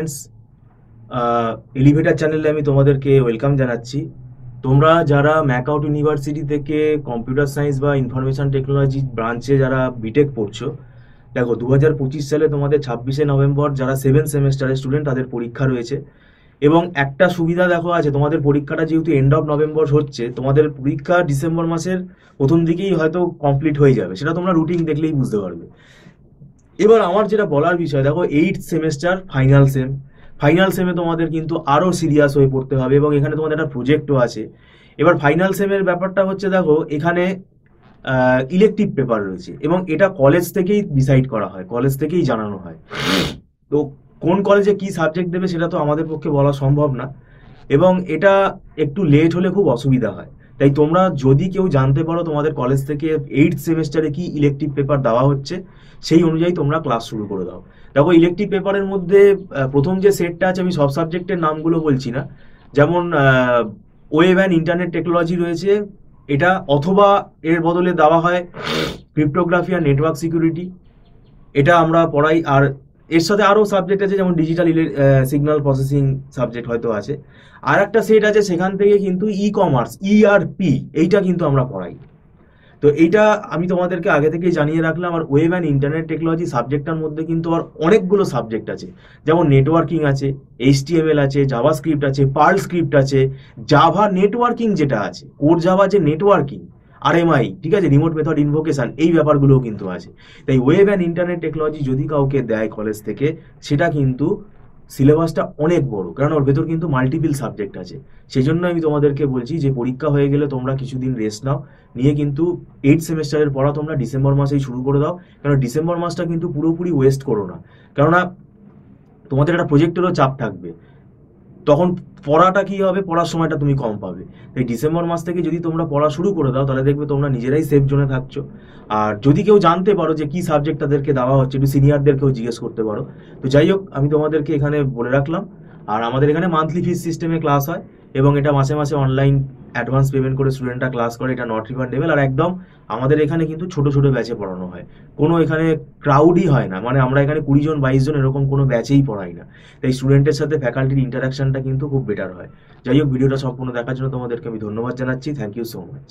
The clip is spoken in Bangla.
স্টুডেন্টস, এলিভেটার চ্যানেলে আমি তোমাদেরকে ওয়েলকাম জানাচ্ছি। তোমরা যারা ম্যাকআউট ইউনিভার্সিটি থেকে কম্পিউটার সায়েন্স বা ইনফরমেশন টেকনোলজি ব্রাঞ্চে যারা বিটেক পড়ছো, দেখো 2025 সালে তোমাদের 26শে নভেম্বর যারা 7 সেমেস্টারের স্টুডেন্ট তাদের পরীক্ষা রয়েছে। এবং একটা সুবিধা দেখো আছে, তোমাদের পরীক্ষাটা যেহেতু এন্ড অফ নভেম্বর হচ্ছে, তোমাদের পরীক্ষা ডিসেম্বর মাসের প্রথম দিকেই হয়তো কমপ্লিট হয়ে যাবে, সেটা তোমরা রুটিন দেখলেই বুঝতে পারবে। এবার আমার যেটা বলার বিষয়, দেখো 8 সেমেস্টার ফাইনাল সেমে তোমাদের কিন্তু আরো সিরিয়াস হয়ে পড়তে হবে এবং এখানে তোমাদের একটা প্রজেক্টও আছে। এবার ফাইনাল সেমের ব্যাপারটা হচ্ছে, দেখো এখানে ইলেকটিভ পেপার রয়েছে এবং এটা কলেজ থেকেই ডিসাইড করা হয়, কলেজ থেকেই জানানো হয়। তো কোন কলেজে কি সাবজেক্ট দেবে সেটা তো আমাদের পক্ষে বলা সম্ভব না, এবং এটা একটু লেট হলে খুব অসুবিধা হয়। তাই তোমরা যদি কেউ জানতে পারো তোমাদের কলেজ থেকে 8 সেমেস্টারে কি ইলেকটিভ পেপার দেওয়া হচ্ছে, সেই অনুযায়ী তোমরা ক্লাস শুরু করে দাও। দেখো ইলেকটিভ পেপারের মধ্যে প্রথম যে সেটটা আছে, আমি সব সাবজেক্টের নামগুলো বলছি না, যেমন ওয়েব অ্যান্ড ইন্টারনেট টেকনোলজি রয়েছে, এটা অথবা এর বদলে দেওয়া হয় ক্রিপ্টোগ্রাফি আর নেটওয়ার্ক সিকিউরিটি, এটা আমরা পড়াই। আর এর সাথে আরো সাবজেক্ট আছে, যেমন ডিজিটাল সিগন্যাল প্রসেসিং সাবজেক্ট হয়তো আছে। আর একটা সেট আছে, সেখান থেকে কিন্তু ই কমার্স ERP এইটা কিন্তু আমরা পড়াই। তো এইটা আমি তোমাদেরকে আগে থেকেই জানিয়ে রাখলাম। আর ওয়েব অ্যান্ড ইন্টারনেট টেকনোলজি সাবজেক্টটার মধ্যে কিন্তু আর অনেকগুলো সাবজেক্ট আছে, যেমন নেটওয়ার্কিং আছে, HTML আছে, জাভা স্ক্রিপ্ট আছে, পার্ল স্ক্রিপ্ট আছে, জাভা নেটওয়ার্কিং যেটা আছে, কোর জাভা যে নেটওয়ার্কিং, RMI, ঠিক আছে, রিমোট মেথড ইনভোকেশন, এই ব্যাপারগুলোও কিন্তু আছে। তাই ওয়েব অ্যান্ড ইন্টারনেট টেকনোলজি যদি কাউকে দেয় কলেজ থেকে, সেটা কিন্তু সিলেবাসটা অনেক বড়, কারণ ওর ভেতর কিন্তু মাল্টিপল সাবজেক্ট আছে। সেই জন্য আমি তোমাদেরকে বলছি যে পরীক্ষা হয়ে গেলে তোমরা কিছুদিন রেস্ট নাও, নিয়ে কিন্তু 8 সেমেস্টারের পড়া তোমরা ডিসেম্বর মাসেই শুরু করে দাও। কারণ ডিসেম্বর মাসটা কিন্তু পুরোপুরি ওয়েস্ট করো না, কেননা তোমাদের একটা প্রজেক্টেরও চাপ থাকবে, তখন পড়াটা কি হবে, পড়ার সময়টা তুমি কম পাবে। তাই ডিসেম্বর মাস থেকে যদি তোমরা পড়া শুরু করে দাও, তাহলে দেখবে তোমরা নিজেরাই সেফ জোনে থাকছো। আর যদি কেউ জানতে পারো যে কি সাবজেক্ট তাদেরকে দেওয়া হচ্ছে, একটু সিনিয়রদেরকেও জিজ্ঞেস করতে পারো। তো যাই হোক, আমি তোমাদেরকে এখানে বলে রাখলাম। আর আমাদের এখানে মান্থলি ফিস সিস্টেমে ক্লাস হয় এবং এটা মাসে মাসে অনলাইন অ্যাডভান্স পেমেন্ট করে স্টুডেন্টরা ক্লাস করে, এটা নট রিফান্ডেবল। আর একদম আমাদের এখানে কিন্তু ছোট ছোট ব্যাচে পড়ানো হয়, কোনো এখানে ক্রাউডই হয় না, মানে আমরা এখানে 20 জন 22 জন এরকম কোনো ব্যাচেই পড়াই না। তাই স্টুডেন্টের সাথে ফ্যাকাল্টির ইন্টারাকশনটা কিন্তু খুব বেটার হয়। যাই হোক, ভিডিওটা সম্পূর্ণ দেখার জন্য তোমাদেরকে আমি ধন্যবাদ জানাচ্ছি। Thank you so much.